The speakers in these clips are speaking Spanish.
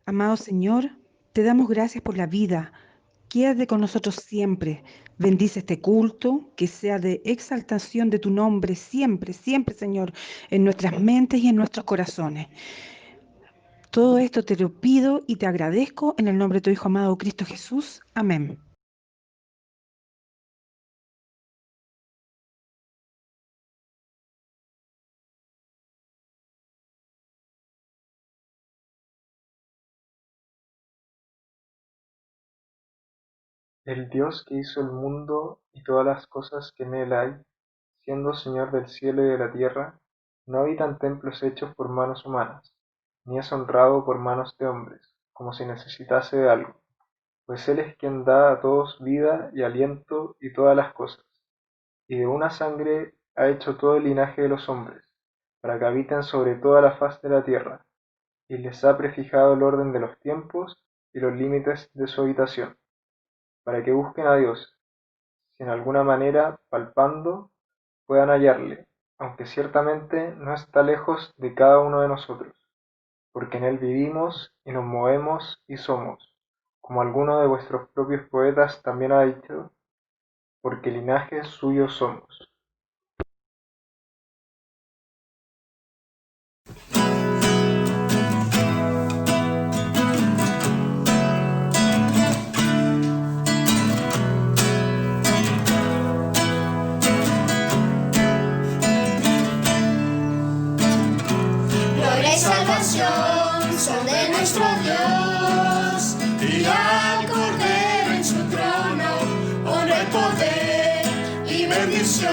Amado Señor, te damos gracias por la vida. Quédate con nosotros siempre. Bendice este culto, que sea de exaltación de tu nombre siempre, siempre, Señor, en nuestras mentes y en nuestros corazones. Todo esto te lo pido y te agradezco en el nombre de tu Hijo amado Cristo Jesús. Amén. El Dios que hizo el mundo y todas las cosas que en él hay, siendo Señor del cielo y de la tierra, no habita en templos hechos por manos humanas, ni es honrado por manos de hombres, como si necesitase de algo, pues Él es quien da a todos vida y aliento y todas las cosas, y de una sangre ha hecho todo el linaje de los hombres, para que habiten sobre toda la faz de la tierra, y les ha prefijado el orden de los tiempos y los límites de su habitación, para que busquen a Dios, si en alguna manera, palpando, puedan hallarle, aunque ciertamente no está lejos de cada uno de nosotros, porque en él vivimos y nos movemos y somos, como alguno de vuestros propios poetas también ha dicho, porque linaje suyo somos. Gloria y salvación son de nuestro Dios, y al Cordero en su trono, honra y poder y bendición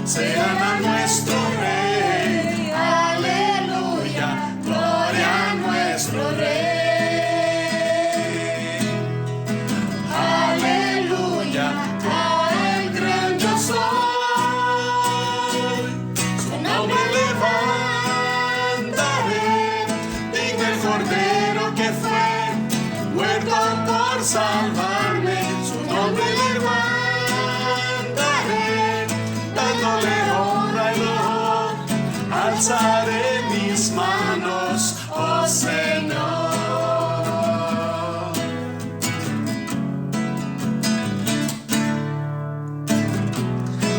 sean a nuestro Rey. Aleluya, gloria a nuestro Rey. Aleluya, al gran yo soy. Su nombre levantaré, digno el Cordero que fue muerto por salvarme. Su nombre levantaré, dándole honra y loor, alzaré mis manos, oh Señor.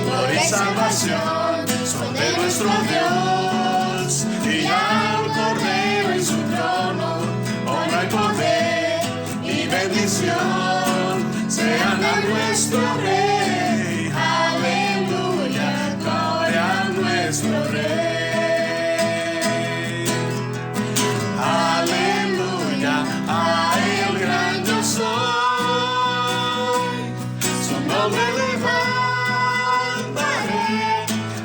Gloria y salvación son de nuestro Dios, y al Cordero en su trono, honra y poder y bendición sean a nuestro Rey. Aleluya, gloria a nuestro Rey. Aleluya, a el gran yo soy. Su nombre levantaré,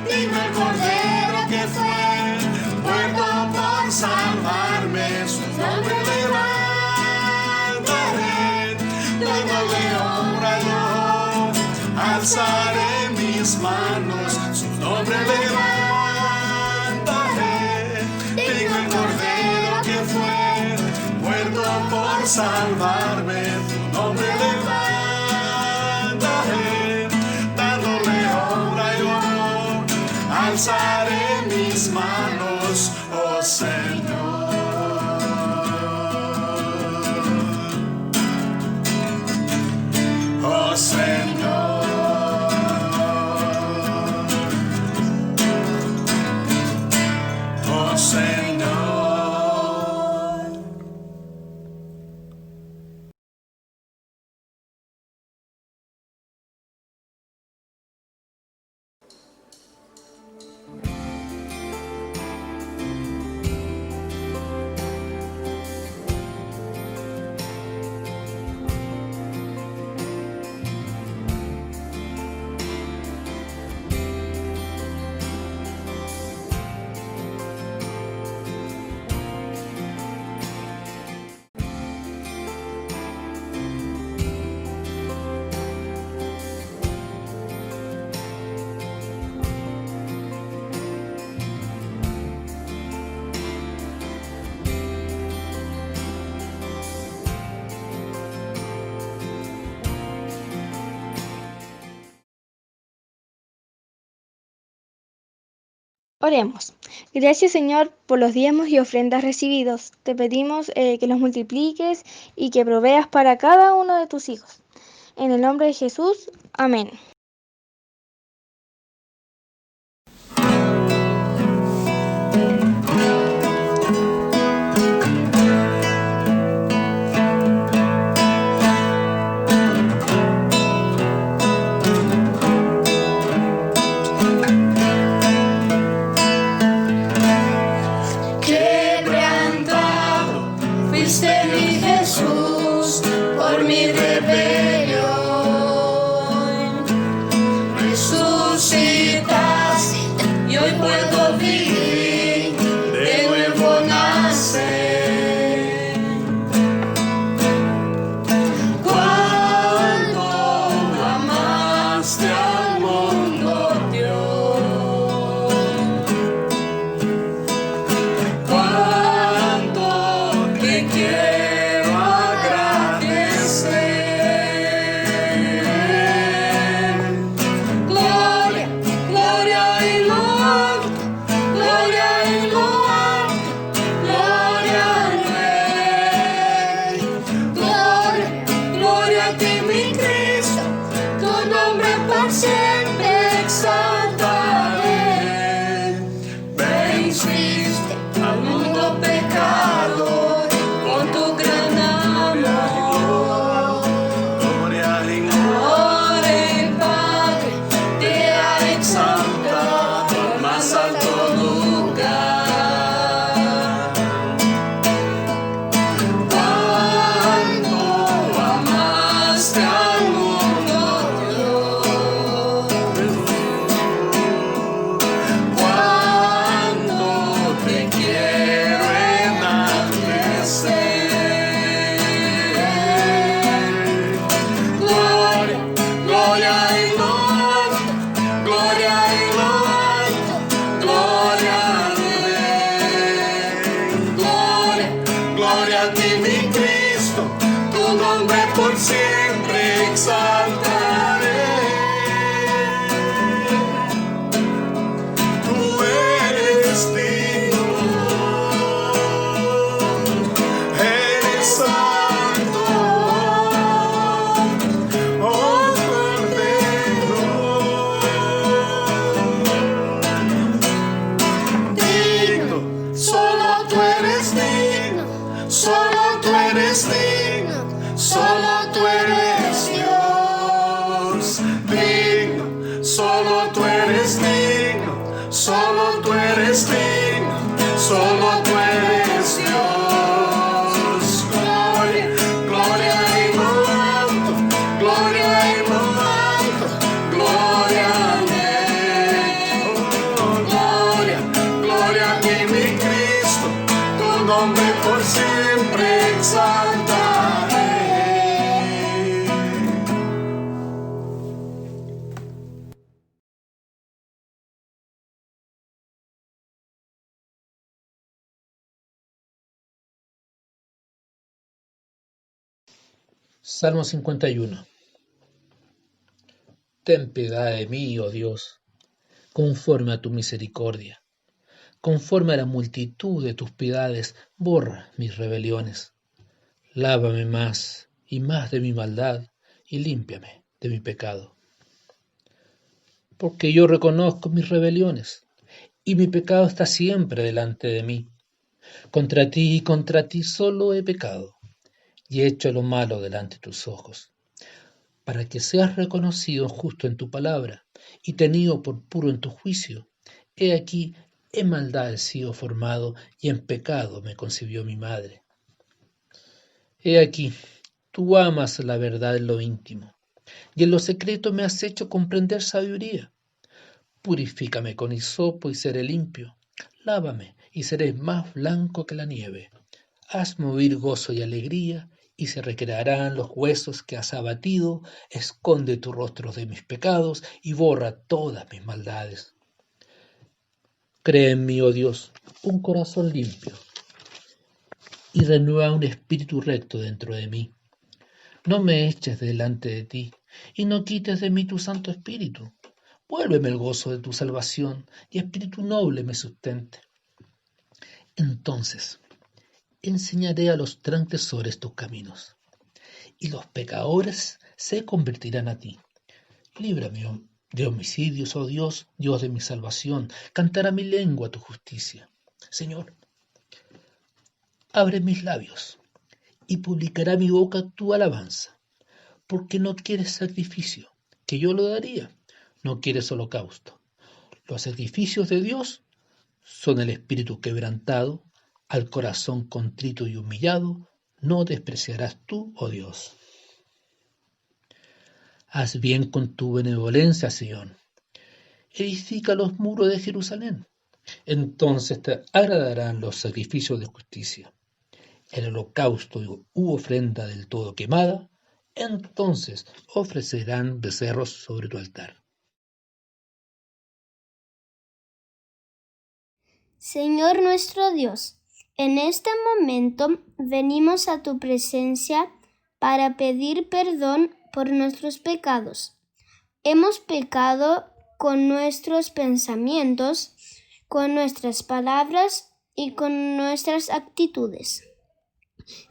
digno el Cordero que fue muerto por salvarme. Su nombre levantaré, dándole honra y honor, alzaré mis manos. Su nombre levantaré, digno el Cordero que fue muerto por salvarme. Tu nombre levantaré, dándole honra y honor, alzaré mis manos, oh Señor. Oh Señor. Oh Señor. Oremos. Gracias, Señor, por los diezmos y ofrendas recibidos. Te pedimos que los multipliques y que proveas para cada uno de tus hijos. En el nombre de Jesús. Amén. Quebrantado fuiste mi Jesús por mi rebelión. Resucitaste y hoy puedo vivir, de nuevo nacer. Cuánto amaste al mundo, Dios. Cuánto te quiero agradecer. Gloria, gloria y louvor, gloria y louvor, gloria al Rey. Gloria, gloria a ti, mi Cristo, tu nombre por siempre exaltaré. Venciste al mundo pecador con tu gran amor. Gloria al Padre, te ha exaltado al más alto lugar. Cuánto amaste al mundo, Dios. Cuánto te quiero enaltecer. Gloria, gloria y louvor, gloria y louvor, gloria al Rey. Gloria, gloria a ti, mi Cristo, tu nombre por siempre exaltaré. Tú eres digno, eres santo, oh Cordero. Digno, solo tú eres digno, solo tú eres digno, solo tú eres Dios. Digno, solo tú eres digno, solo tú eres digno, solo tú eres Dios. Gloria, gloria y lo alto, gloria y lo alto, gloria al Rey. Oh, gloria, gloria a ti, mi Cristo, tu nombre por siempre exaltaré. Salmo 51. Ten piedad de mí, oh Dios, conforme a tu misericordia. Conforme a la multitud de tus piedades, borra mis rebeliones. Lávame más y más de mi maldad, y límpiame de mi pecado. Porque yo reconozco mis rebeliones, y mi pecado está siempre delante de mí. Contra ti y contra ti solo he pecado, y he hecho lo malo delante de tus ojos, para que seas reconocido justo en tu palabra, y tenido por puro en tu juicio. He aquí, en maldad he sido formado, y en pecado me concibió mi madre. He aquí, tú amas la verdad en lo íntimo, y en lo secreto me has hecho comprender sabiduría. Purifícame con hisopo y seré limpio. Lávame y seré más blanco que la nieve. Hazme oír gozo y alegría, y se recrearán los huesos que has abatido. Esconde tu rostro de mis pecados y borra todas mis maldades. Crea en mí, oh Dios, un corazón limpio, y renueva un espíritu recto dentro de mí. No me eches delante de ti, y no quites de mí tu Santo Espíritu. Vuélveme el gozo de tu salvación, y espíritu noble me sustente. Entonces enseñaré a los transgresores tus caminos, y los pecadores se convertirán a ti. Líbrame de homicidios, oh Dios, Dios de mi salvación. Cantará mi lengua tu justicia. Señor, abre mis labios, y publicará mi boca tu alabanza. Porque no quieres sacrificio, que yo lo daría. No quieres holocausto. Los sacrificios de Dios son el espíritu quebrantado, al corazón contrito y humillado, no despreciarás tú, oh Dios. Haz bien con tu benevolencia, Sión. Edifica los muros de Jerusalén. Entonces te agradarán los sacrificios de justicia. El holocausto u ofrenda del todo quemada, entonces ofrecerán becerros sobre tu altar. Señor nuestro Dios, en este momento venimos a tu presencia para pedir perdón por nuestros pecados. Hemos pecado con nuestros pensamientos, con nuestras palabras y con nuestras actitudes.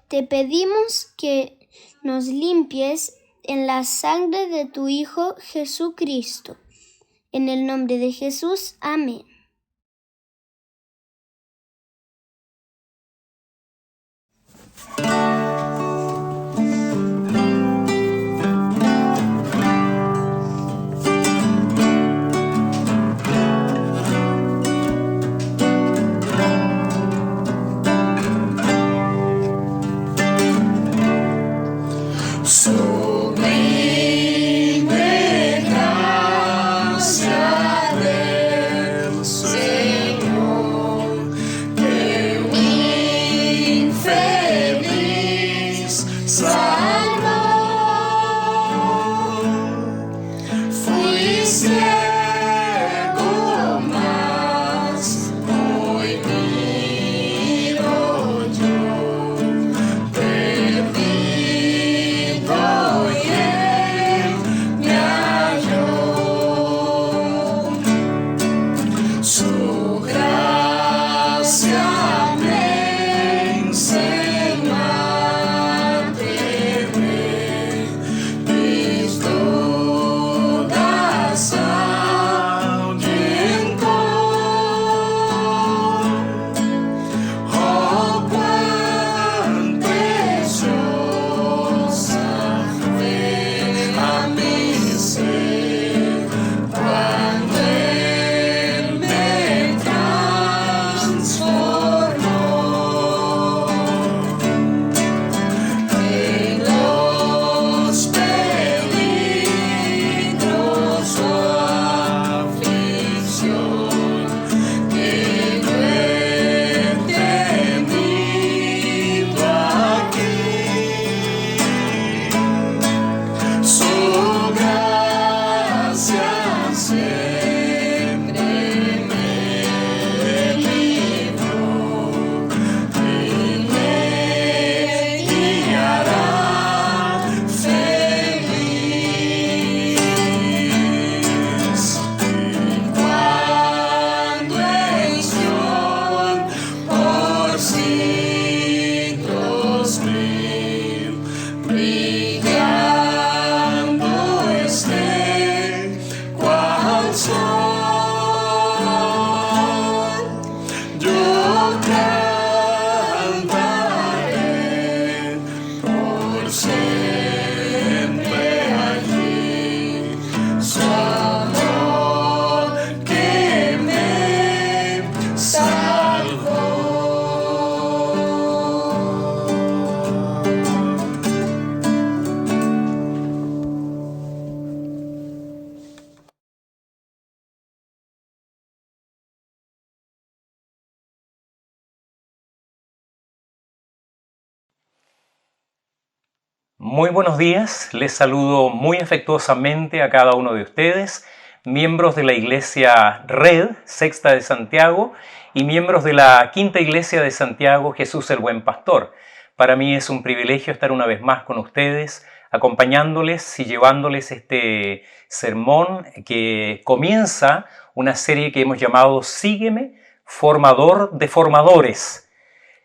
Te pedimos que nos limpies en la sangre de tu Hijo Jesucristo. En el nombre de Jesús, amén. Muy buenos días, les saludo muy afectuosamente a cada uno de ustedes, miembros de la Iglesia Red, Sexta de Santiago, y miembros de la Quinta Iglesia de Santiago, Jesús el Buen Pastor. Para mí es un privilegio estar una vez más con ustedes, acompañándoles y llevándoles este sermón que comienza una serie que hemos llamado Sígueme, formador de formadores.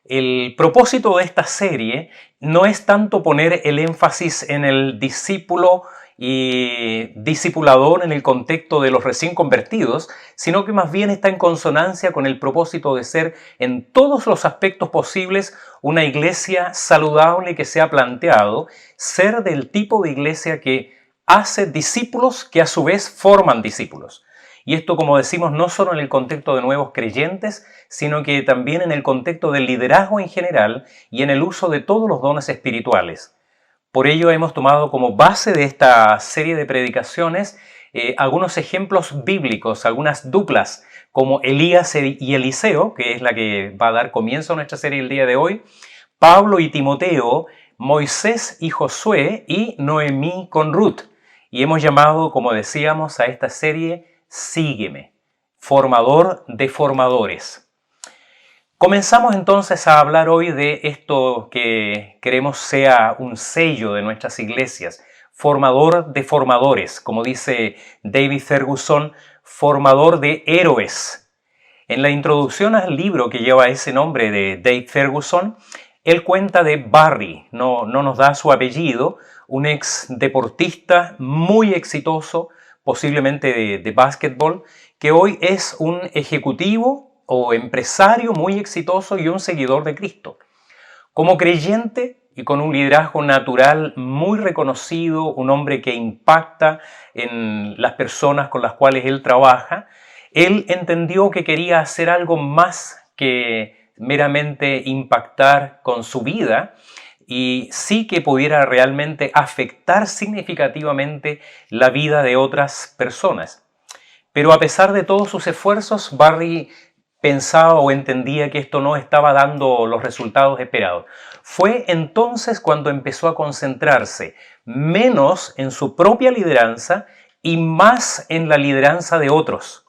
El propósito de esta serie no es tanto poner el énfasis en el discípulo y discipulador en el contexto de los recién convertidos, sino que más bien está en consonancia con el propósito de ser en todos los aspectos posibles una iglesia saludable que se ha planteado, ser del tipo de iglesia que hace discípulos que a su vez forman discípulos. Y esto, como decimos, no solo en el contexto de nuevos creyentes, sino que también en el contexto del liderazgo en general y en el uso de todos los dones espirituales. Por ello hemos tomado como base de esta serie de predicaciones algunos ejemplos bíblicos, algunas duplas, como Elías y Eliseo, que es la que va a dar comienzo a nuestra serie el día de hoy, Pablo y Timoteo, Moisés y Josué y Noemí con Ruth. Y hemos llamado, como decíamos, a esta serie Sígueme, formador de formadores. Comenzamos entonces a hablar hoy de esto que queremos sea un sello de nuestras iglesias, formador de formadores, como dice David Ferguson, formador de héroes. En la introducción al libro que lleva ese nombre de Dave Ferguson, él cuenta de Barry, no nos da su apellido, un ex deportista muy exitoso, posiblemente de básquetbol, que hoy es un ejecutivo o empresario muy exitoso y un seguidor de Cristo. Como creyente y con un liderazgo natural muy reconocido, un hombre que impacta en las personas con las cuales él trabaja, él entendió que quería hacer algo más que meramente impactar con su vida, y sí que pudiera realmente afectar significativamente la vida de otras personas. Pero a pesar de todos sus esfuerzos, Barry pensaba o entendía que esto no estaba dando los resultados esperados. Fue entonces cuando empezó a concentrarse menos en su propia lideranza y más en la lideranza de otros.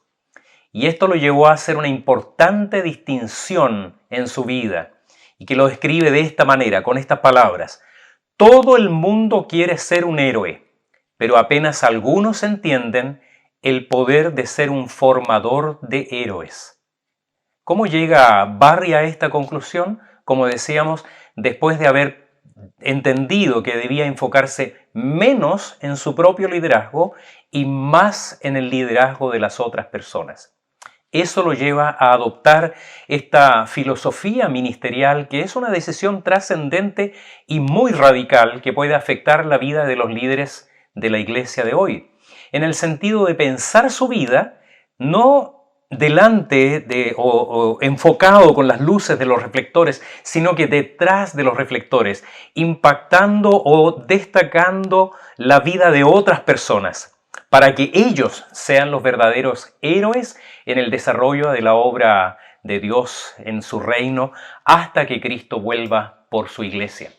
Y esto lo llevó a hacer una importante distinción en su vida, y que lo describe de esta manera, con estas palabras: todo el mundo quiere ser un héroe, pero apenas algunos entienden el poder de ser un formador de héroes. ¿Cómo llega Barry a esta conclusión? Como decíamos, después de haber entendido que debía enfocarse menos en su propio liderazgo y más en el liderazgo de las otras personas. Eso lo lleva a adoptar esta filosofía ministerial, que es una decisión trascendente y muy radical que puede afectar la vida de los líderes de la iglesia de hoy, en el sentido de pensar su vida no delante de o enfocado con las luces de los reflectores, sino que detrás de los reflectores, impactando o destacando la vida de otras personas, para que ellos sean los verdaderos héroes en el desarrollo de la obra de Dios en su reino, hasta que Cristo vuelva por su iglesia.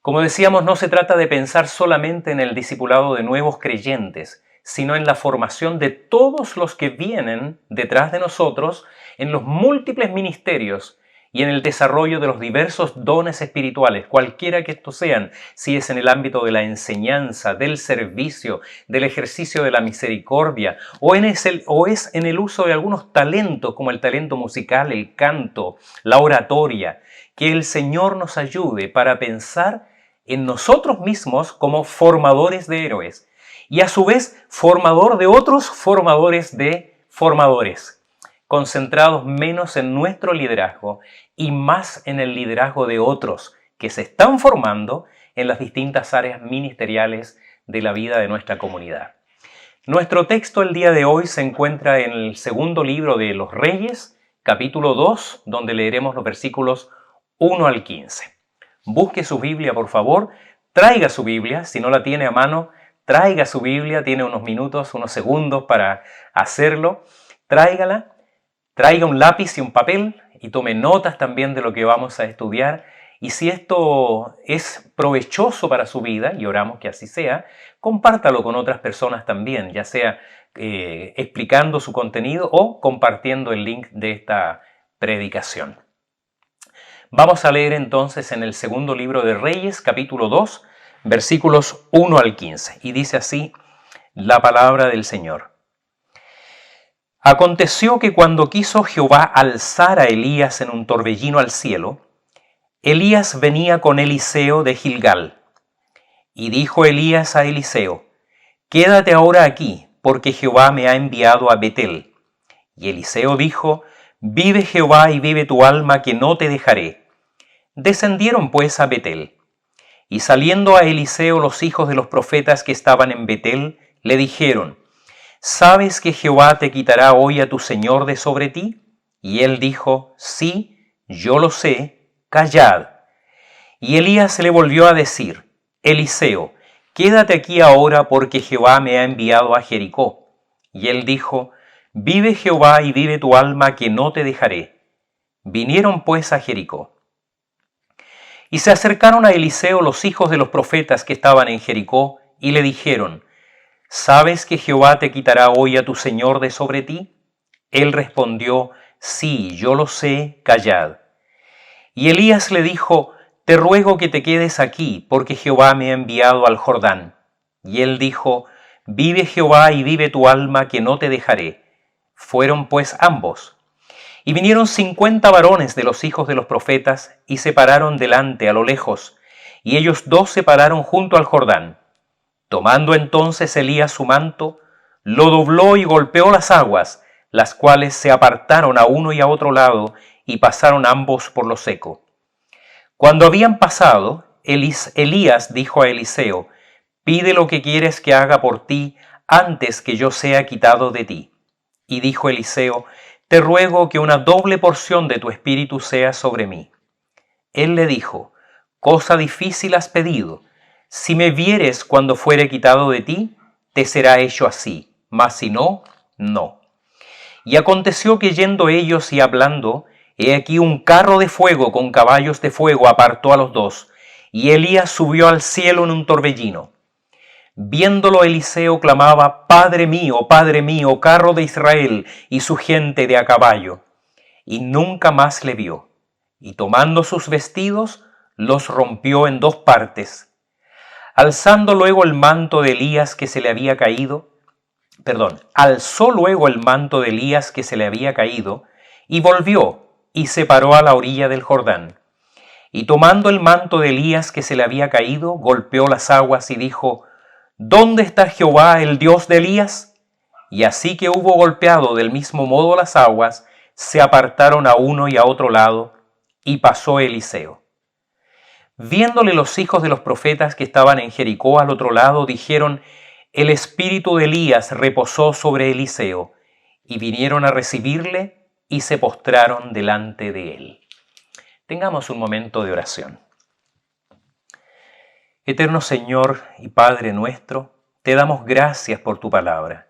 Como decíamos, no se trata de pensar solamente en el discipulado de nuevos creyentes, sino en la formación de todos los que vienen detrás de nosotros en los múltiples ministerios y en el desarrollo de los diversos dones espirituales, cualquiera que estos sean, si es en el ámbito de la enseñanza, del servicio, del ejercicio de la misericordia, o es en el uso de algunos talentos, como el talento musical, el canto, la oratoria. Que el Señor nos ayude para pensar en nosotros mismos como formadores de héroes, y a su vez formador de otros formadores de formadores, concentrados menos en nuestro liderazgo y más en el liderazgo de otros que se están formando en las distintas áreas ministeriales de la vida de nuestra comunidad. Nuestro texto el día de hoy se encuentra en el segundo libro de los Reyes, capítulo 2, donde leeremos los versículos 1 al 15. Busque su Biblia, por favor, traiga su Biblia, si no la tiene a mano, traiga su Biblia, tiene unos minutos, unos segundos para hacerlo, tráigala. Traiga un lápiz y un papel y tome notas también de lo que vamos a estudiar. Y si esto es provechoso para su vida, y oramos que así sea, compártalo con otras personas también, ya sea explicando su contenido o compartiendo el link de esta predicación. Vamos a leer entonces en el segundo libro de Reyes, capítulo 2, versículos 1 al 15. Y dice así la palabra del Señor. Aconteció que cuando quiso Jehová alzar a Elías en un torbellino al cielo, Elías venía con Eliseo de Gilgal. Y dijo Elías a Eliseo: Quédate ahora aquí, porque Jehová me ha enviado a Betel. Y Eliseo dijo: Vive Jehová y vive tu alma, que no te dejaré. Descendieron pues a Betel. Y saliendo a Eliseo los hijos de los profetas que estaban en Betel, le dijeron: ¿Sabes que Jehová te quitará hoy a tu señor de sobre ti? Y él dijo: Sí, yo lo sé, callad. Y Elías le volvió a decir: Eliseo, quédate aquí ahora, porque Jehová me ha enviado a Jericó. Y él dijo: Vive Jehová y vive tu alma, que no te dejaré. Vinieron pues a Jericó. Y se acercaron a Eliseo los hijos de los profetas que estaban en Jericó, y le dijeron: ¿Sabes que Jehová te quitará hoy a tu señor de sobre ti? Él respondió: Sí, yo lo sé, callad. Y Elías le dijo: Te ruego que te quedes aquí, porque Jehová me ha enviado al Jordán. Y él dijo: Vive Jehová y vive tu alma, que no te dejaré. Fueron pues ambos. Y vinieron 50 varones de los hijos de los profetas, y se pararon delante a lo lejos, y ellos dos se pararon junto al Jordán. Tomando entonces Elías su manto, lo dobló y golpeó las aguas, las cuales se apartaron a uno y a otro lado, y pasaron ambos por lo seco. Cuando habían pasado, Elías dijo a Eliseo: Pide lo que quieres que haga por ti, antes que yo sea quitado de ti. Y dijo Eliseo: Te ruego que una doble porción de tu espíritu sea sobre mí. Él le dijo: Cosa difícil has pedido. Si me vieres cuando fuere quitado de ti, te será hecho así, mas si no, no. Y aconteció que yendo ellos y hablando, he aquí un carro de fuego con caballos de fuego apartó a los dos, y Elías subió al cielo en un torbellino. Viéndolo Eliseo clamaba: Padre mío, carro de Israel y su gente de a caballo. Y nunca más le vio. Y tomando sus vestidos, los rompió en dos partes. Alzando luego el manto de Elías que se le había caído, alzó luego el manto de Elías que se le había caído, y volvió, y se paró a la orilla del Jordán. Y tomando el manto de Elías que se le había caído, golpeó las aguas y dijo: ¿Dónde está Jehová, el Dios de Elías? Y así que hubo golpeado del mismo modo las aguas, se apartaron a uno y a otro lado, y pasó Eliseo. Viéndole los hijos de los profetas que estaban en Jericó al otro lado, dijeron: El espíritu de Elías reposó sobre Eliseo. Y vinieron a recibirle y se postraron delante de él. Tengamos un momento de oración. Eterno Señor y Padre nuestro, te damos gracias por tu palabra,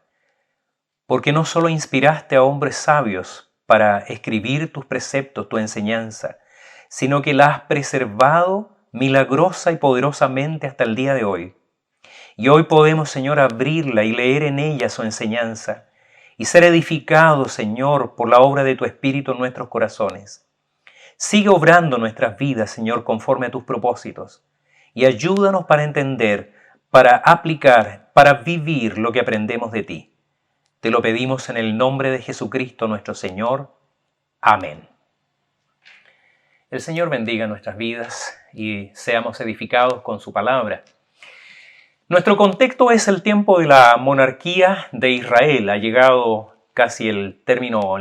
porque no solo inspiraste a hombres sabios para escribir tus preceptos, tu enseñanza, sino que la has preservado milagrosa y poderosamente hasta el día de hoy. Y hoy podemos, Señor, abrirla y leer en ella su enseñanza y ser edificados, Señor, por la obra de tu Espíritu en nuestros corazones. Sigue obrando nuestras vidas, Señor, conforme a tus propósitos, y ayúdanos para entender, para aplicar, para vivir lo que aprendemos de ti. Te lo pedimos en el nombre de Jesucristo nuestro Señor. Amén. El Señor bendiga nuestras vidas y seamos edificados con su palabra. Nuestro contexto es el tiempo de la monarquía de Israel. Ha llegado casi el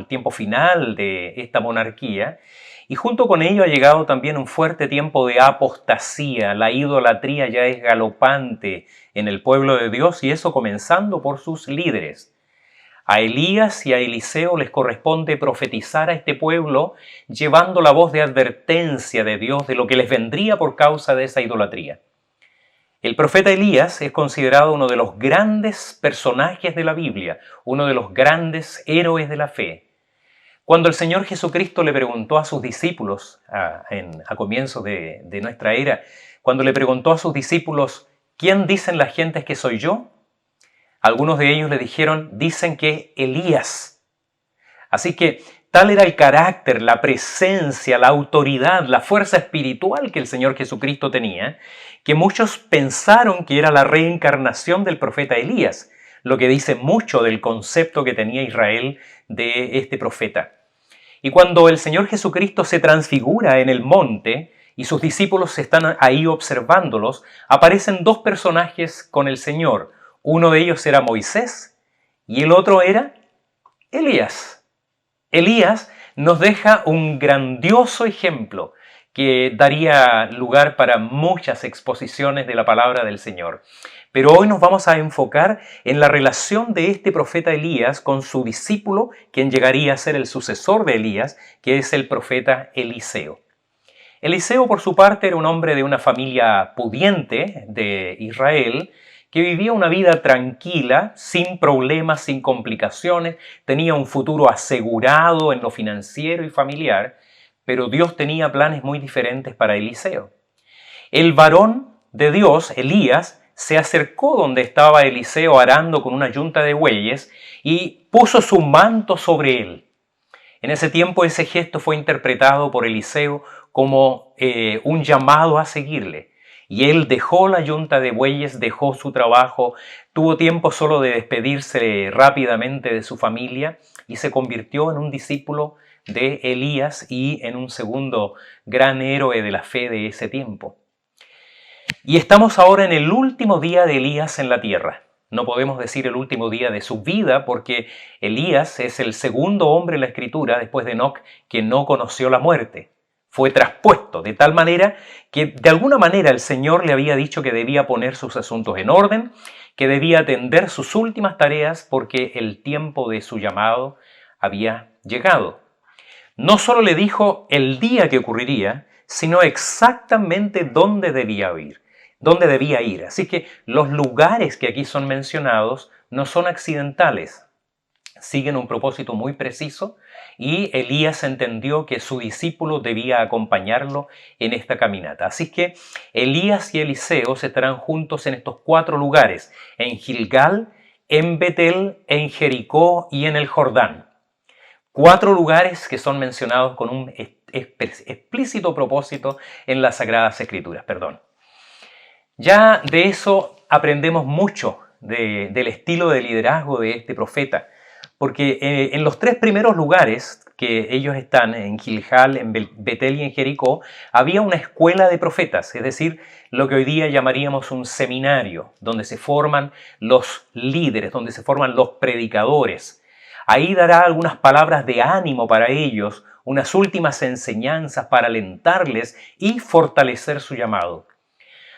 tiempo final de esta monarquía, y junto con ello ha llegado también un fuerte tiempo de apostasía. La idolatría ya es galopante en el pueblo de Dios, y eso comenzando por sus líderes. A Elías y a Eliseo les corresponde profetizar a este pueblo, llevando la voz de advertencia de Dios de lo que les vendría por causa de esa idolatría. El profeta Elías es considerado uno de los grandes personajes de la Biblia, uno de los grandes héroes de la fe. Cuando el Señor Jesucristo le preguntó a sus discípulos, a comienzos de nuestra era, cuando le preguntó a sus discípulos: ¿quién dicen las gentes que soy yo? Algunos de ellos le dijeron: dicen que Elías. Así que Tal era el carácter, la presencia, la autoridad, la fuerza espiritual que el Señor Jesucristo tenía, que muchos pensaron que era la reencarnación del profeta Elías, lo que dice mucho del concepto que tenía Israel de este profeta. Y cuando el Señor Jesucristo se transfigura en el monte y sus discípulos están ahí observándolos, aparecen dos personajes con el Señor. Uno de ellos era Moisés y el otro era Elías. Elías nos deja un grandioso ejemplo que daría lugar para muchas exposiciones de la palabra del Señor. Pero hoy nos vamos a enfocar en la relación de este profeta Elías con su discípulo, quien llegaría a ser el sucesor de Elías, que es el profeta Eliseo. Eliseo, por su parte, era un hombre de una familia pudiente de Israel, que vivía una vida tranquila, sin problemas, sin complicaciones, tenía un futuro asegurado en lo financiero y familiar, pero Dios tenía planes muy diferentes para Eliseo. El varón de Dios, Elías, se acercó donde estaba Eliseo arando con una yunta de bueyes y puso su manto sobre él. En ese tiempo ese gesto fue interpretado por Eliseo como un llamado a seguirle. Y él dejó la yunta de bueyes, dejó su trabajo, tuvo tiempo solo de despedirse rápidamente de su familia y se convirtió en un discípulo de Elías y en un segundo gran héroe de la fe de ese tiempo. Y estamos ahora en el último día de Elías en la tierra. No podemos decir el último día de su vida porque Elías es el segundo hombre en la Escritura, después de Enoc, que no conoció la muerte. Fue traspuesto de tal manera que de alguna manera el Señor le había dicho que debía poner sus asuntos en orden, que debía atender sus últimas tareas porque el tiempo de su llamado había llegado. No solo le dijo el día que ocurriría, sino exactamente dónde debía ir. Así que los lugares que aquí son mencionados no son accidentales, siguen un propósito muy preciso y Elías entendió que su discípulo debía acompañarlo en esta caminata. Así que Elías y Eliseo se estarán juntos en estos 4 lugares, en Gilgal, en Betel, en Jericó y en el Jordán. 4 lugares que son mencionados con un explícito propósito en las Sagradas Escrituras. Ya de eso aprendemos mucho del estilo de liderazgo de este profeta, porque en los 3 primeros lugares que ellos están, en Gilgal, en Betel y en Jericó, había una escuela de profetas, es decir, lo que hoy día llamaríamos un seminario, donde se forman los líderes, donde se forman los predicadores. Ahí dará algunas palabras de ánimo para ellos, unas últimas enseñanzas para alentarles y fortalecer su llamado.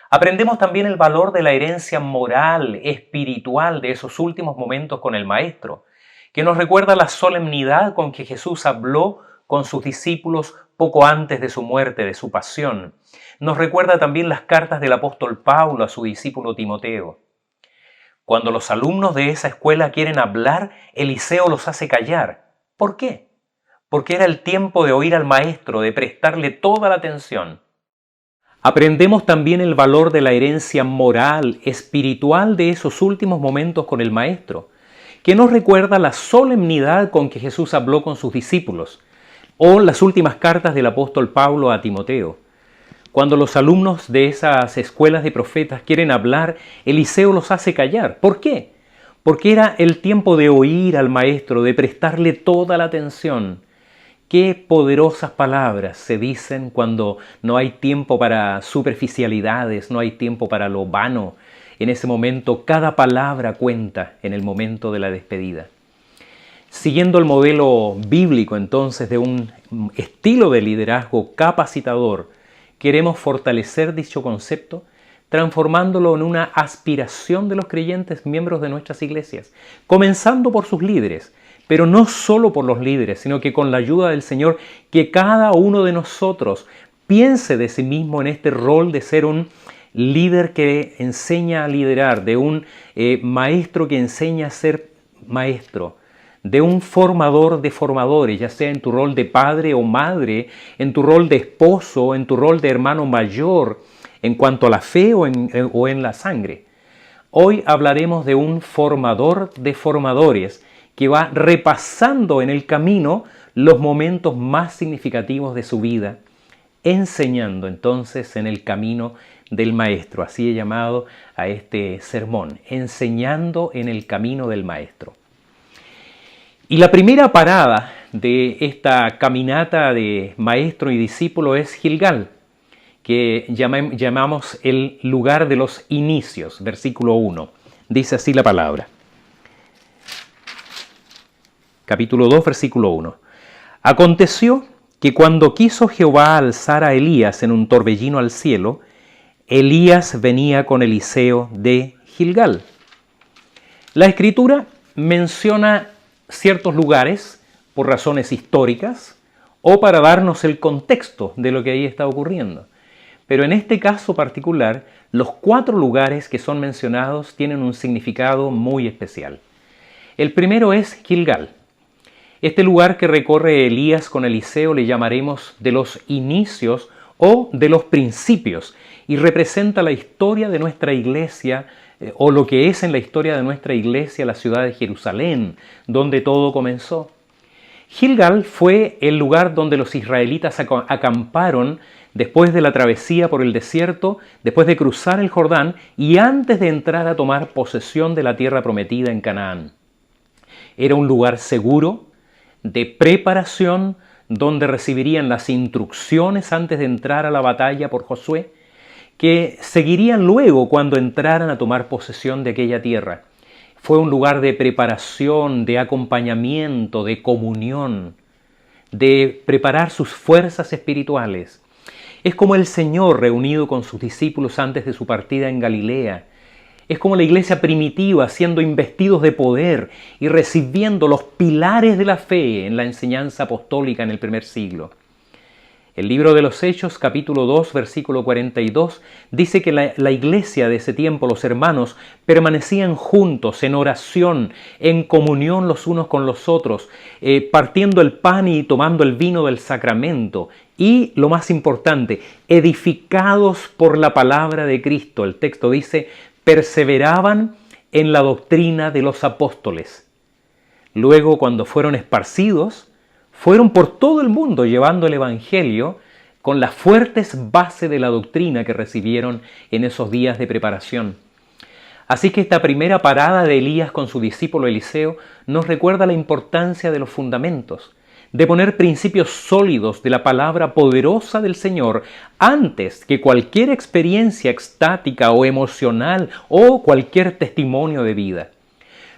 Aprendemos también el valor de la herencia moral, espiritual de esos últimos momentos con el Maestro, que nos recuerda la solemnidad con que Jesús habló con sus discípulos poco antes de su muerte, de su pasión. Nos recuerda también las cartas del apóstol Pablo a su discípulo Timoteo. Cuando los alumnos de esa escuela quieren hablar, Eliseo los hace callar. ¿Por qué? Porque era el tiempo de oír al Maestro, de prestarle toda la atención. Aprendemos también el valor de la herencia moral, espiritual de esos últimos momentos con el Maestro, que nos recuerda la solemnidad con que Jesús habló con sus discípulos, o las últimas cartas del apóstol Pablo a Timoteo. Cuando los alumnos de esas escuelas de profetas quieren hablar, Eliseo los hace callar. ¿Por qué? Porque era el tiempo de oír al Maestro, de prestarle toda la atención. Qué poderosas palabras se dicen cuando no hay tiempo para superficialidades, no hay tiempo para lo vano. En ese momento, cada palabra cuenta en el momento de la despedida. Siguiendo el modelo bíblico, entonces, de un estilo de liderazgo capacitador, queremos fortalecer dicho concepto, transformándolo en una aspiración de los creyentes miembros de nuestras iglesias, comenzando por sus líderes, pero no solo por los líderes, sino que con la ayuda del Señor, que cada uno de nosotros piense de sí mismo en este rol de ser un líder que enseña a liderar, de un maestro que enseña a ser maestro, de un formador de formadores, ya sea en tu rol de padre o madre, en tu rol de esposo, en tu rol de hermano mayor, en cuanto a la fe o en la sangre. Hoy hablaremos de un formador de formadores que va repasando en el camino los momentos más significativos de su vida, enseñando entonces en el camino del Maestro. Así he llamado a este sermón, enseñando en el camino del Maestro. Y la primera parada de esta caminata de maestro y discípulo es Gilgal, que llamamos el lugar de los inicios, versículo 1. Dice así la palabra. Capítulo 2, versículo 1. Aconteció que cuando quiso Jehová alzar a Elías en un torbellino al cielo, Elías venía con Eliseo de Gilgal. La Escritura menciona ciertos lugares por razones históricas o para darnos el contexto de lo que ahí está ocurriendo. Pero en este caso particular, los 4 lugares que son mencionados tienen un significado muy especial. El primero es Gilgal. Este lugar que recorre Elías con Eliseo le llamaremos de los inicios o de los principios y representa la historia de nuestra iglesia o lo que es en la historia de nuestra iglesia la ciudad de Jerusalén, donde todo comenzó. Gilgal fue el lugar donde los israelitas acamparon después de la travesía por el desierto, después de cruzar el Jordán y antes de entrar a tomar posesión de la tierra prometida en Canaán. Era un lugar seguro, de preparación, donde recibirían las instrucciones antes de entrar a la batalla por Josué, que seguirían luego cuando entraran a tomar posesión de aquella tierra. Fue un lugar de preparación, de acompañamiento, de comunión, de preparar sus fuerzas espirituales. Es como el Señor reunido con sus discípulos antes de su partida en Galilea. Es como la iglesia primitiva siendo investidos de poder y recibiendo los pilares de la fe en la enseñanza apostólica en el primer siglo. El libro de los Hechos, capítulo 2, versículo 42, dice que la iglesia de ese tiempo, los hermanos, permanecían juntos en oración, en comunión los unos con los otros, partiendo el pan y tomando el vino del sacramento. Y, lo más importante, edificados por la palabra de Cristo. El texto dice, perseveraban en la doctrina de los apóstoles. Luego, cuando fueron esparcidos, fueron por todo el mundo llevando el Evangelio con las fuertes bases de la doctrina que recibieron en esos días de preparación. Así que esta primera parada de Elías con su discípulo Eliseo nos recuerda la importancia de los fundamentos, de poner principios sólidos de la palabra poderosa del Señor antes que cualquier experiencia extática o emocional o cualquier testimonio de vida.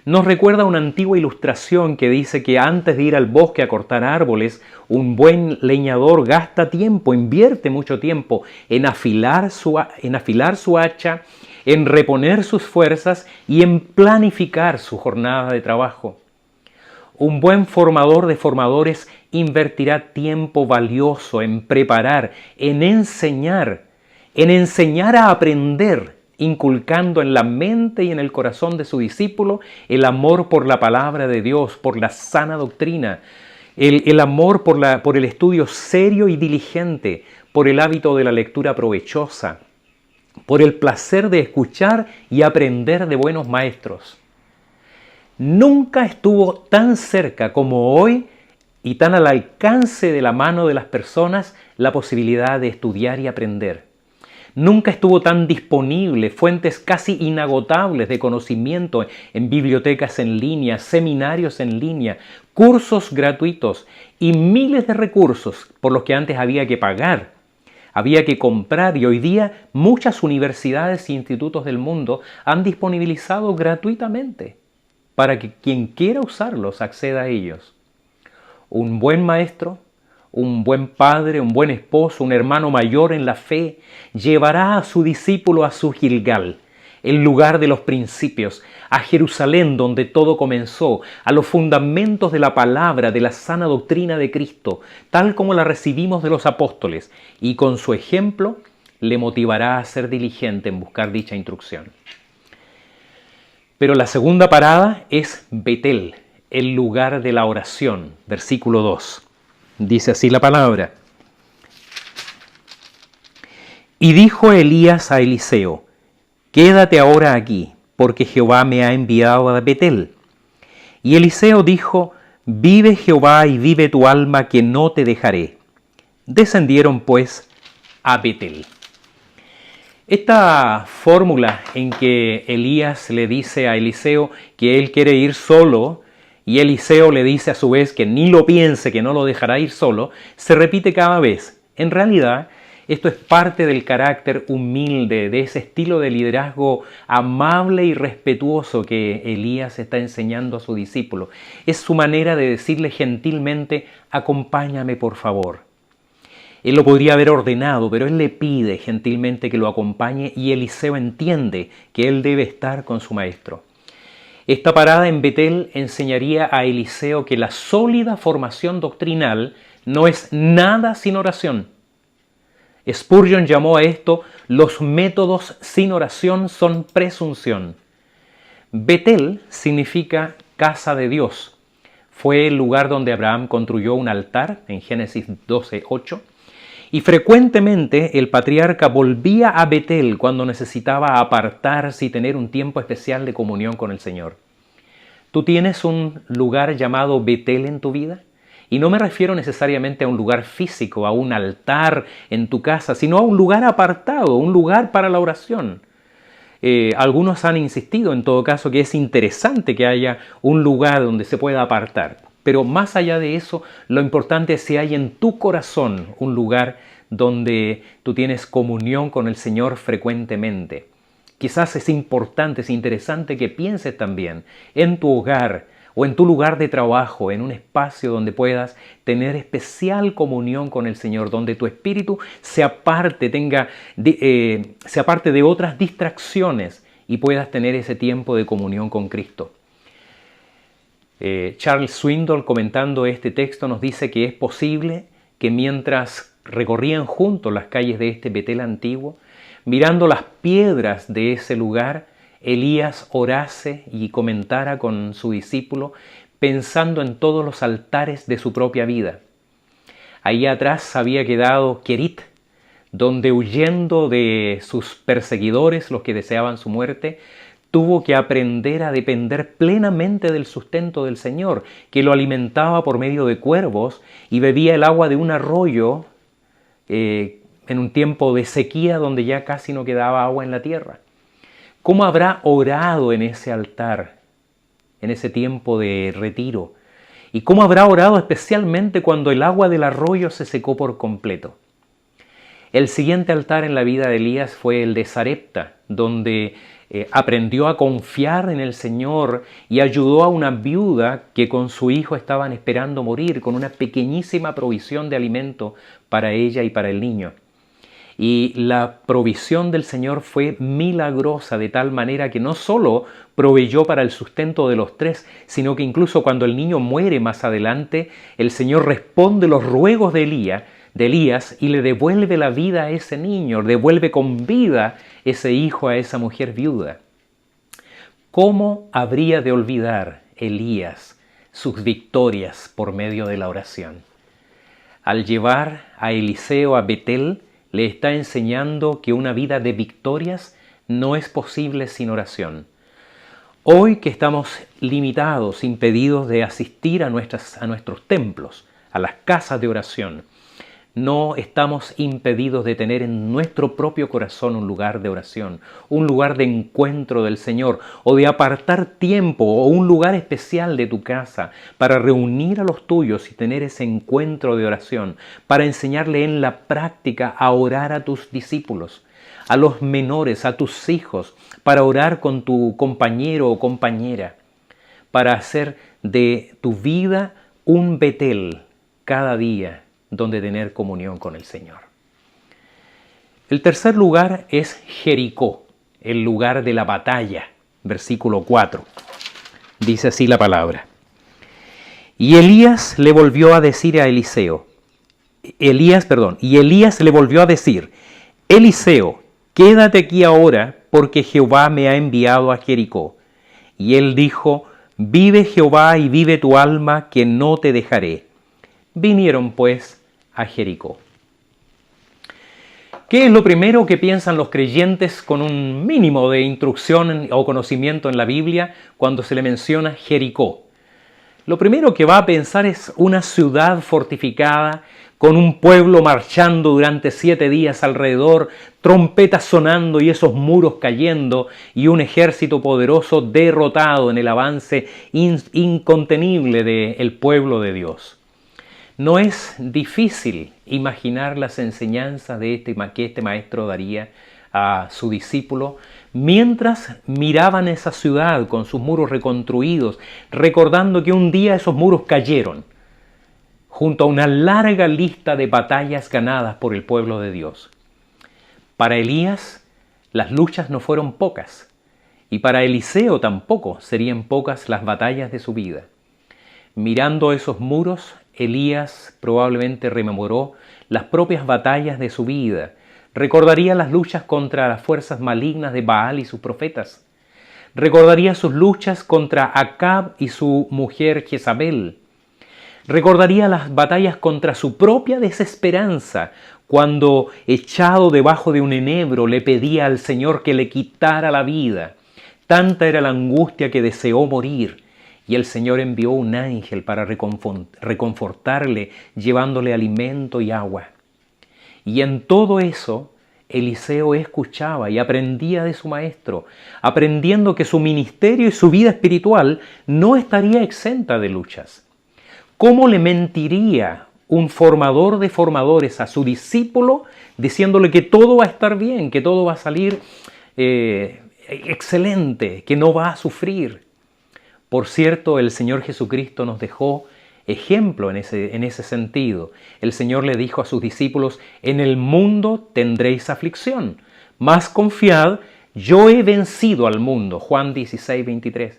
Nos recuerda una antigua ilustración que dice que antes de ir al bosque a cortar árboles, un buen leñador gasta tiempo, invierte mucho tiempo en afilar su hacha, en reponer sus fuerzas y en planificar su jornada de trabajo. Un buen formador de formadores invertirá tiempo valioso en preparar, en enseñar a aprender, inculcando en la mente y en el corazón de su discípulo el amor por la palabra de Dios, por la sana doctrina, el amor por el estudio serio y diligente, por el hábito de la lectura provechosa, por el placer de escuchar y aprender de buenos maestros. Nunca estuvo tan cerca como hoy y tan al alcance de la mano de las personas la posibilidad de estudiar y aprender. Nunca estuvo tan disponible, fuentes casi inagotables de conocimiento en bibliotecas en línea, seminarios en línea, cursos gratuitos y miles de recursos por los que antes había que pagar, había que comprar y hoy día muchas universidades e institutos del mundo han disponibilizado gratuitamente para que quien quiera usarlos acceda a ellos. Un buen maestro, un buen padre, un buen esposo, un hermano mayor en la fe, llevará a su discípulo a su Gilgal, el lugar de los principios, a Jerusalén donde todo comenzó, a los fundamentos de la palabra, de la sana doctrina de Cristo, tal como la recibimos de los apóstoles, y con su ejemplo le motivará a ser diligente en buscar dicha instrucción. Pero la segunda parada es Betel, el lugar de la oración, versículo 2. Dice así la palabra. Y dijo Elías a Eliseo, quédate ahora aquí, porque Jehová me ha enviado a Betel. Y Eliseo dijo, Vive Jehová y vive tu alma, que no te dejaré. Descendieron pues a Betel. Esta fórmula en que Elías le dice a Eliseo que él quiere ir solo y Eliseo le dice a su vez que ni lo piense, que no lo dejará ir solo, se repite cada vez. En realidad, esto es parte del carácter humilde, de ese estilo de liderazgo amable y respetuoso que Elías está enseñando a su discípulo. Es su manera de decirle gentilmente: acompáñame por favor. Él lo podría haber ordenado, pero él le pide gentilmente que lo acompañe y Eliseo entiende que él debe estar con su maestro. Esta parada en Betel enseñaría a Eliseo que la sólida formación doctrinal no es nada sin oración. Spurgeon llamó a esto: los métodos sin oración son presunción. Betel significa casa de Dios. Fue el lugar donde Abraham construyó un altar en Génesis 12:8. Y frecuentemente el patriarca volvía a Betel cuando necesitaba apartarse y tener un tiempo especial de comunión con el Señor. ¿Tú tienes un lugar llamado Betel en tu vida? Y no me refiero necesariamente a un lugar físico, a un altar en tu casa, sino a un lugar apartado, un lugar para la oración. Algunos han insistido, en todo caso, que es interesante que haya un lugar donde se pueda apartar. Pero más allá de eso, lo importante es si hay en tu corazón un lugar donde tú tienes comunión con el Señor frecuentemente. Quizás es importante, es interesante que pienses también en tu hogar o en tu lugar de trabajo, en un espacio donde puedas tener especial comunión con el Señor, donde tu espíritu se aparte de otras distracciones y puedas tener ese tiempo de comunión con Cristo. Charles Swindoll, comentando este texto, nos dice que es posible que mientras recorrían juntos las calles de este Betel antiguo, mirando las piedras de ese lugar, Elías orase y comentara con su discípulo, pensando en todos los altares de su propia vida. Ahí atrás había quedado Kerit, donde, huyendo de sus perseguidores, los que deseaban su muerte, tuvo que aprender a depender plenamente del sustento del Señor, que lo alimentaba por medio de cuervos y bebía el agua de un arroyo en un tiempo de sequía donde ya casi no quedaba agua en la tierra. ¿Cómo habrá orado en ese altar, en ese tiempo de retiro? ¿Y cómo habrá orado especialmente cuando el agua del arroyo se secó por completo? El siguiente altar en la vida de Elías fue el de Sarepta, donde aprendió a confiar en el Señor y ayudó a una viuda que con su hijo estaban esperando morir, con una pequeñísima provisión de alimento para ella y para el niño. Y la provisión del Señor fue milagrosa, de tal manera que no solo proveyó para el sustento de los tres, sino que incluso cuando el niño muere más adelante, el Señor responde los ruegos de Elías y le devuelve la vida a ese niño, devuelve con vida ese hijo a esa mujer viuda. ¿Cómo habría de olvidar Elías sus victorias por medio de la oración? Al llevar a Eliseo a Betel, le está enseñando que una vida de victorias no es posible sin oración. Hoy que estamos limitados, impedidos de asistir a nuestros templos, a las casas de oración, no estamos impedidos de tener en nuestro propio corazón un lugar de oración, un lugar de encuentro del Señor, o de apartar tiempo o un lugar especial de tu casa para reunir a los tuyos y tener ese encuentro de oración, para enseñarle en la práctica a orar a tus discípulos, a los menores, a tus hijos, para orar con tu compañero o compañera, para hacer de tu vida un Betel cada día donde tener comunión con el Señor. El tercer lugar es Jericó, el lugar de la batalla, versículo 4. Dice así la palabra. Y Elías le volvió a decir a Eliseo, y Elías le volvió a decir, Eliseo, quédate aquí ahora, porque Jehová me ha enviado a Jericó. Y él dijo, vive Jehová y vive tu alma, que no te dejaré. Vinieron pues a Jericó. ¿Qué es lo primero que piensan los creyentes con un mínimo de instrucción o conocimiento en la Biblia cuando se le menciona Jericó? lo primero que va a pensar es una ciudad fortificada, con un pueblo marchando durante 7 días alrededor, trompetas sonando y esos muros cayendo, y un ejército poderoso derrotado en el avance incontenible del pueblo de Dios. No es difícil imaginar las enseñanzas que este maestro daría a su discípulo mientras miraban esa ciudad con sus muros reconstruidos, recordando que un día esos muros cayeron, junto a una larga lista de batallas ganadas por el pueblo de Dios. Para Elías, las luchas no fueron pocas, y para Eliseo tampoco serían pocas las batallas de su vida. Mirando esos muros, Elías probablemente rememoró las propias batallas de su vida, recordaría las luchas contra las fuerzas malignas de Baal y sus profetas, recordaría sus luchas contra Acab y su mujer Jezabel, recordaría las batallas contra su propia desesperanza, cuando, echado debajo de un enebro, le pedía al Señor que le quitara la vida. Tanta era la angustia que deseó morir, y el Señor envió un ángel para reconfortarle, llevándole alimento y agua. Y en todo eso, Eliseo escuchaba y aprendía de su maestro, aprendiendo que su ministerio y su vida espiritual no estaría exenta de luchas. ¿Cómo le mentiría un formador de formadores a su discípulo diciéndole que todo va a estar bien, que todo va a salir excelente, que no va a sufrir? Por cierto, el Señor Jesucristo nos dejó ejemplo en ese sentido. El Señor le dijo a sus discípulos: en el mundo tendréis aflicción, mas confiad, yo he vencido al mundo. Juan 16,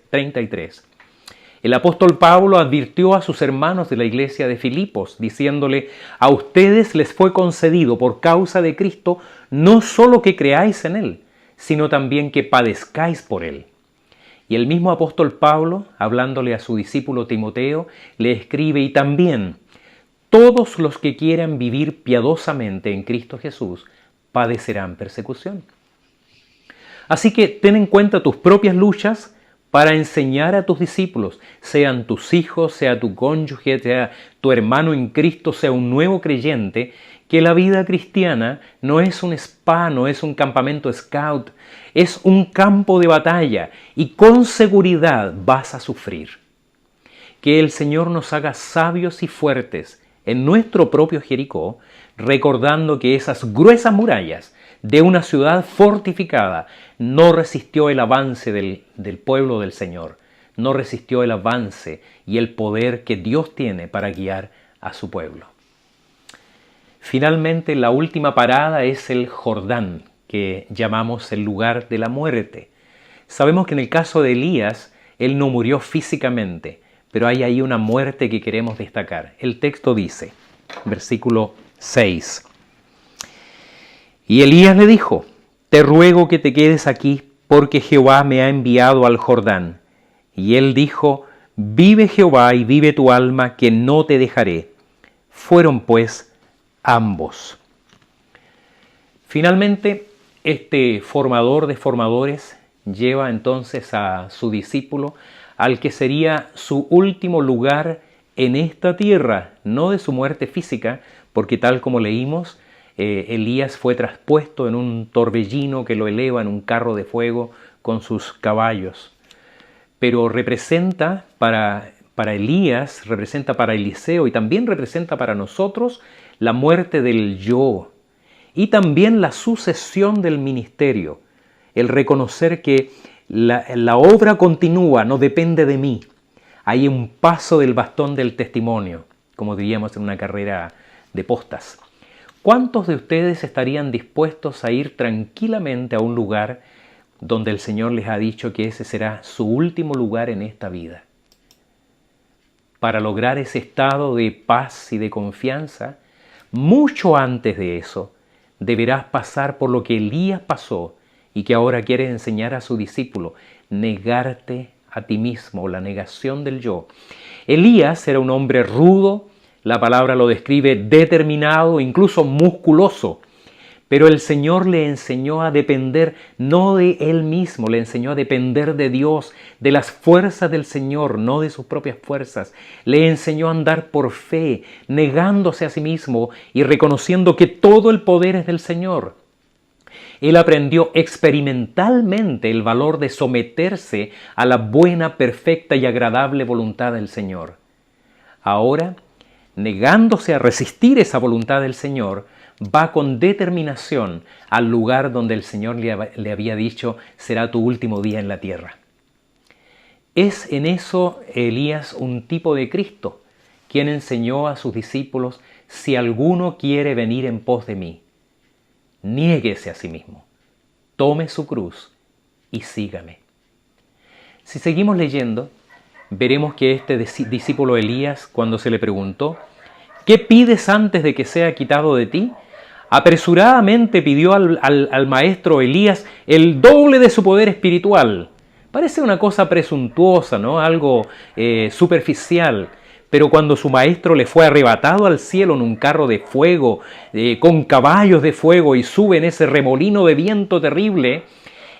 33. El apóstol Pablo advirtió a sus hermanos de la iglesia de Filipos, diciéndole: a ustedes les fue concedido por causa de Cristo no solo que creáis en Él, sino también que padezcáis por Él. Y el mismo apóstol Pablo, hablándole a su discípulo Timoteo, le escribe: y también todos los que quieran vivir piadosamente en Cristo Jesús padecerán persecución. Así que ten en cuenta tus propias luchas para enseñar a tus discípulos, sean tus hijos, sea tu cónyuge, sea tu hermano en Cristo, sea un nuevo creyente, que la vida cristiana no es un spa, no es un campamento scout, es un campo de batalla y con seguridad vas a sufrir. Que el Señor nos haga sabios y fuertes en nuestro propio Jericó, recordando que esas gruesas murallas de una ciudad fortificada no resistió el avance del pueblo del Señor, no resistió el avance y el poder que Dios tiene para guiar a su pueblo. Finalmente, la última parada es el Jordán, que llamamos el lugar de la muerte. Sabemos que en el caso de Elías, él no murió físicamente, pero hay ahí una muerte que queremos destacar. El texto dice, versículo 6. Y Elías le dijo: te ruego que te quedes aquí, porque Jehová me ha enviado al Jordán. Y él dijo: vive Jehová y vive tu alma, que no te dejaré. Fueron pues ambos. Finalmente, este formador de formadores lleva entonces a su discípulo al que sería su último lugar en esta tierra, no de su muerte física, porque tal como leímos, Elías fue traspuesto en un torbellino que lo eleva en un carro de fuego con sus caballos. Pero representa para Elías, representa para Eliseo y también representa para nosotros la muerte del yo y también la sucesión del ministerio, el reconocer que la obra continúa, no depende de mí. Hay un paso del bastón del testimonio, como diríamos en una carrera de postas. ¿Cuántos de ustedes estarían dispuestos a ir tranquilamente a un lugar donde el Señor les ha dicho que ese será su último lugar en esta vida? Para lograr ese estado de paz y de confianza, mucho antes de eso, deberás pasar por lo que Elías pasó y que ahora quiere enseñar a su discípulo: negarte a ti mismo, la negación del yo. Elías era un hombre rudo, la palabra lo describe determinado, incluso musculoso, Pero el Señor le enseñó a depender no de él mismo, le enseñó a depender de Dios, de las fuerzas del Señor, no de sus propias fuerzas. Le enseñó a andar por fe, negándose a sí mismo y reconociendo que todo el poder es del Señor. Él aprendió experimentalmente el valor de someterse a la buena, perfecta y agradable voluntad del Señor. Ahora, negándose a resistir esa voluntad del Señor, va con determinación al lugar donde el Señor le había dicho será tu último día en la tierra. Es en eso Elías un tipo de Cristo, quien enseñó a sus discípulos: si alguno quiere venir en pos de mí, niéguese a sí mismo, tome su cruz y sígame. Si seguimos leyendo, veremos que este discípulo Elías, cuando se le preguntó: ¿qué pides antes de que sea quitado de ti?, apresuradamente pidió al maestro Elías el doble de su poder espiritual. Parece una cosa presuntuosa, ¿no? Algo superficial. Pero cuando su maestro le fue arrebatado al cielo en un carro de fuego, con caballos de fuego, y sube en ese remolino de viento terrible,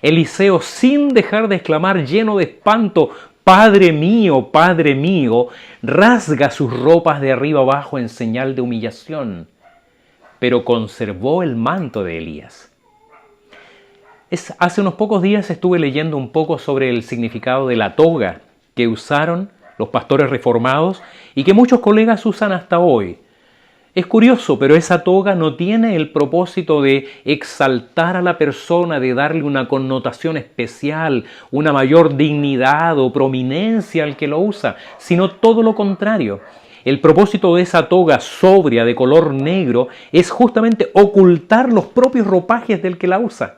Eliseo, sin dejar de exclamar lleno de espanto: Padre mío, rasga sus ropas de arriba abajo en señal de humillación, pero conservó el manto de Elías. Hace unos pocos días estuve leyendo un poco sobre el significado de la toga que usaron los pastores reformados y que muchos colegas usan hasta hoy. Es curioso, pero esa toga no tiene el propósito de exaltar a la persona, de darle una connotación especial, una mayor dignidad o prominencia al que lo usa, sino todo lo contrario. El propósito de esa toga sobria de color negro es justamente ocultar los propios ropajes del que la usa,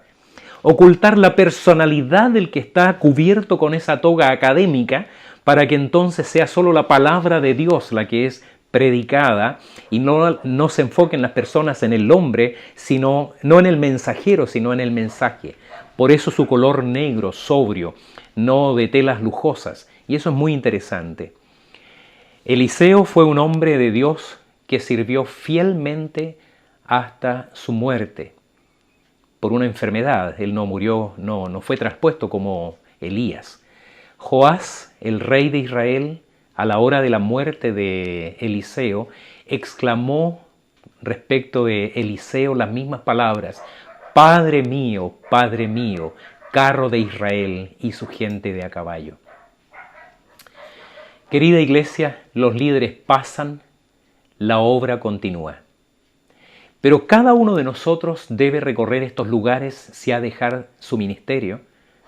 ocultar la personalidad del que está cubierto con esa toga académica, para que entonces sea solo la palabra de Dios la que es predicada y no se enfoquen las personas en el hombre, sino no en el mensajero, sino en el mensaje. Por eso su color negro, sobrio, no de telas lujosas. Y eso es muy interesante. Eliseo fue un hombre de Dios que sirvió fielmente hasta su muerte por una enfermedad. Él no murió, no fue traspuesto como Elías. Joás, el rey de Israel, a la hora de la muerte de Eliseo, exclamó respecto de Eliseo las mismas palabras: Padre mío, carro de Israel y su gente de a caballo. Querida iglesia, los líderes pasan, la obra continúa. Pero cada uno de nosotros debe recorrer estos lugares si ha de dejar su ministerio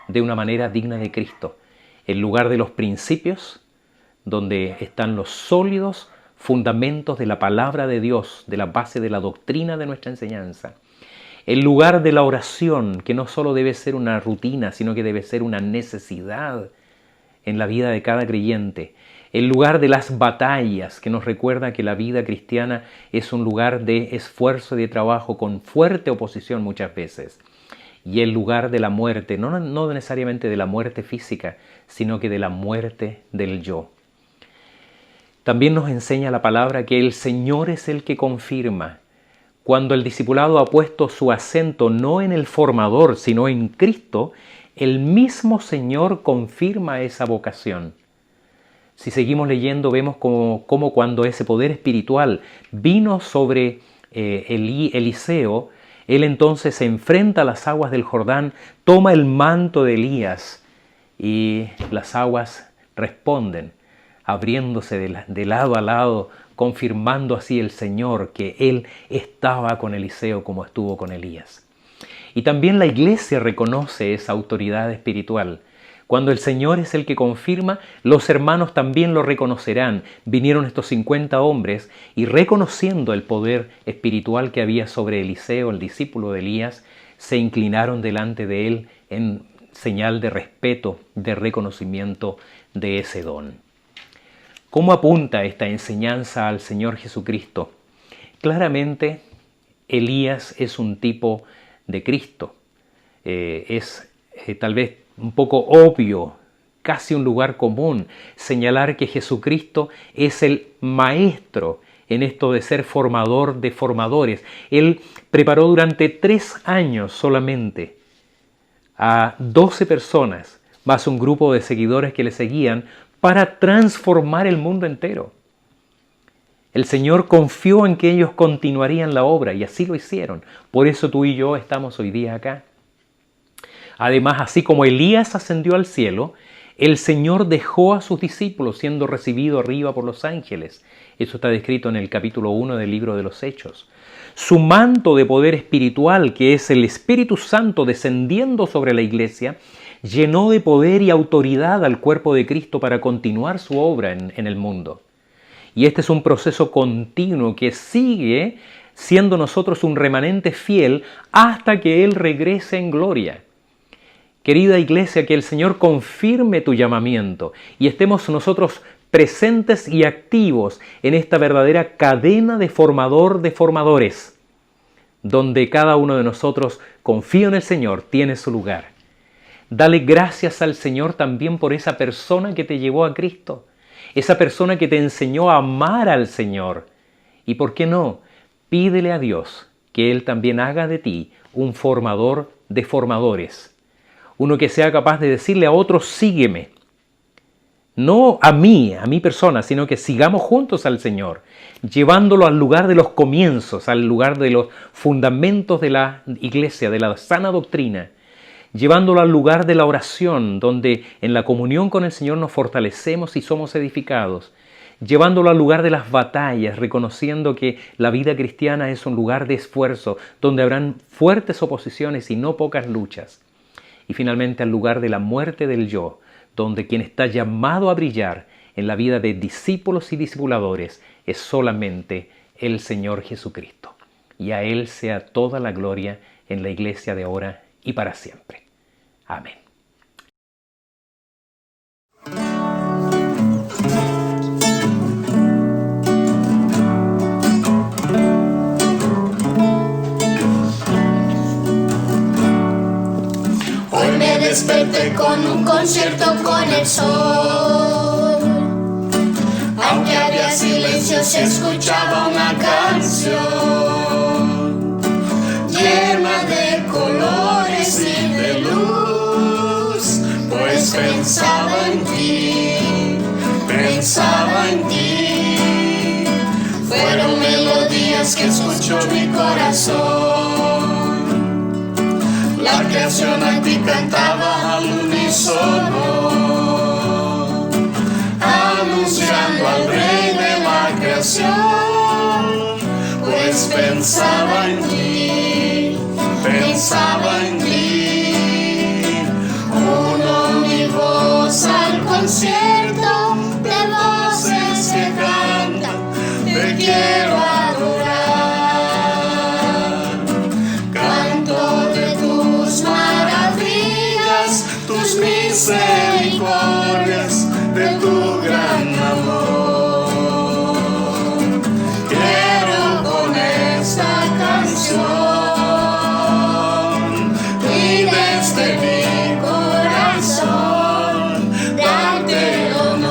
de una manera digna de Cristo. El lugar de los principios, donde están los sólidos fundamentos de la palabra de Dios, de la base de la doctrina de nuestra enseñanza. El lugar de la oración, que no solo debe ser una rutina, sino que debe ser una necesidad en la vida de cada creyente. El lugar de las batallas, que nos recuerda que la vida cristiana es un lugar de esfuerzo y de trabajo con fuerte oposición muchas veces. Y el lugar de la muerte, no necesariamente de la muerte física, sino que de la muerte del yo. También nos enseña la palabra que el Señor es el que confirma. Cuando el discipulado ha puesto su acento no en el formador, sino en Cristo, el mismo Señor confirma esa vocación. Si seguimos leyendo, vemos como cuando ese poder espiritual vino sobre Eliseo, él entonces se enfrenta a las aguas del Jordán, toma el manto de Elías y las aguas responden, abriéndose de lado a lado, confirmando así el Señor que Él estaba con Eliseo como estuvo con Elías. Y también la iglesia reconoce esa autoridad espiritual. Cuando el Señor es el que confirma, los hermanos también lo reconocerán. Vinieron estos 50 hombres y reconociendo el poder espiritual que había sobre Eliseo, el discípulo de Elías, se inclinaron delante de él en señal de respeto, de reconocimiento de ese don. ¿Cómo apunta esta enseñanza al Señor Jesucristo? Claramente, Elías es un tipo de Cristo. Es tal vez un poco obvio, casi un lugar común, señalar que Jesucristo es el Maestro, en esto de ser formador de formadores. Él preparó durante 3 años solamente a 12 personas, más un grupo de seguidores que le seguían, para transformar el mundo entero. El Señor confió en que ellos continuarían la obra y así lo hicieron. Por eso tú y yo estamos hoy día acá. Además, así como Elías ascendió al cielo, el Señor dejó a sus discípulos siendo recibido arriba por los ángeles. Eso está descrito en el capítulo 1 del libro de los Hechos. Su manto de poder espiritual, que es el Espíritu Santo descendiendo sobre la iglesia, llenó de poder y autoridad al cuerpo de Cristo para continuar su obra en el mundo. Y este es un proceso continuo que sigue siendo nosotros un remanente fiel hasta que Él regrese en gloria. Querida iglesia, que el Señor confirme tu llamamiento y estemos nosotros presentes y activos en esta verdadera cadena de formador de formadores, donde cada uno de nosotros, confío en el Señor, tiene su lugar. Dale gracias al Señor también por esa persona que te llevó a Cristo, esa persona que te enseñó a amar al Señor. Y por qué no, pídele a Dios que Él también haga de ti un formador de formadores. Uno que sea capaz de decirle a otros, sígueme. No a mí persona, sino que sigamos juntos al Señor, llevándolo al lugar de los comienzos, al lugar de los fundamentos de la iglesia, de la sana doctrina, llevándolo al lugar de la oración, donde en la comunión con el Señor nos fortalecemos y somos edificados, llevándolo al lugar de las batallas, reconociendo que la vida cristiana es un lugar de esfuerzo, donde habrán fuertes oposiciones y no pocas luchas. Y finalmente al lugar de la muerte del yo, donde quien está llamado a brillar en la vida de discípulos y discipuladores es solamente el Señor Jesucristo. Y a Él sea toda la gloria en la iglesia de ahora y para siempre. Amén. Hoy me desperté con un concierto con el sol. Aunque había silencio, se escuchaba una canción llena de colores y de luz, pues pensaba en ti. Fueron melodías que escuchó mi corazón. La creación a ti cantaba al unísono, anunciando al Rey de la creación, pues pensaba en ti. Uno mi voz al concierto de voces que cantan, te quiero adorar. Canto de tus maravillas, tus misericordias, de tu gran amor. Quiero con esta canción y desde mi corazón darte el honor.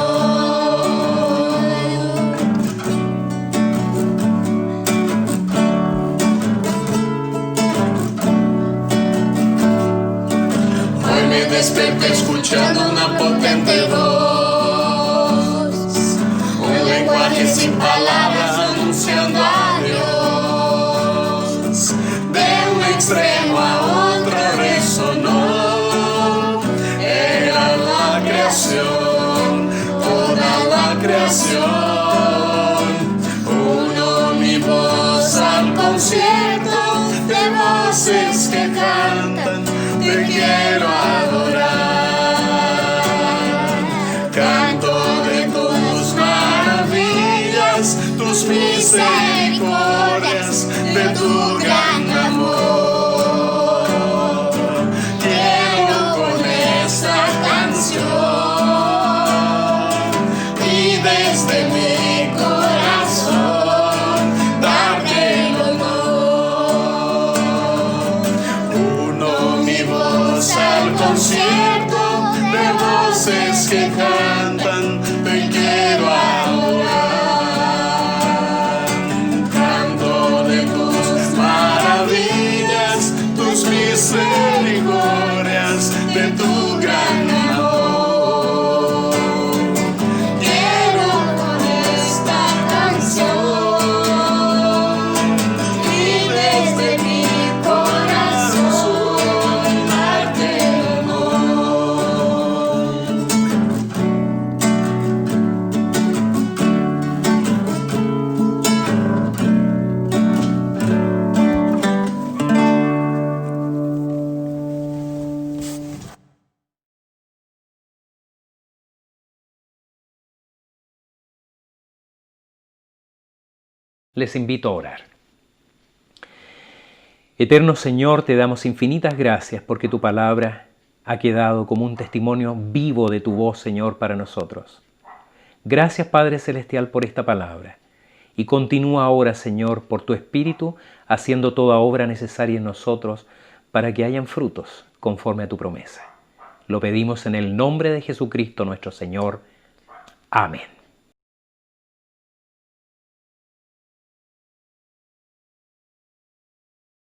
Hoy me desperté escuchando una potente voz, un lenguaje sin palabras anunciando a Dios. De un extremo a otro resonó, era la creación, toda la creación. Uno mi voz al concierto de voces que cantan, te quiero adorar. Canto de tus maravillas, tus misericordias, de tu gran amor. Quiero con esta canción y desde mi corazón darte el honor. Uno mi voz al concierto de voces que cantan, te quiero adorar. Les invito a orar. Eterno Señor, te damos infinitas gracias porque tu palabra ha quedado como un testimonio vivo de tu voz, Señor, para nosotros. Gracias, Padre Celestial, por esta palabra. Y continúa ahora, Señor, por tu Espíritu, haciendo toda obra necesaria en nosotros para que hayan frutos conforme a tu promesa. Lo pedimos en el nombre de Jesucristo nuestro Señor. Amén.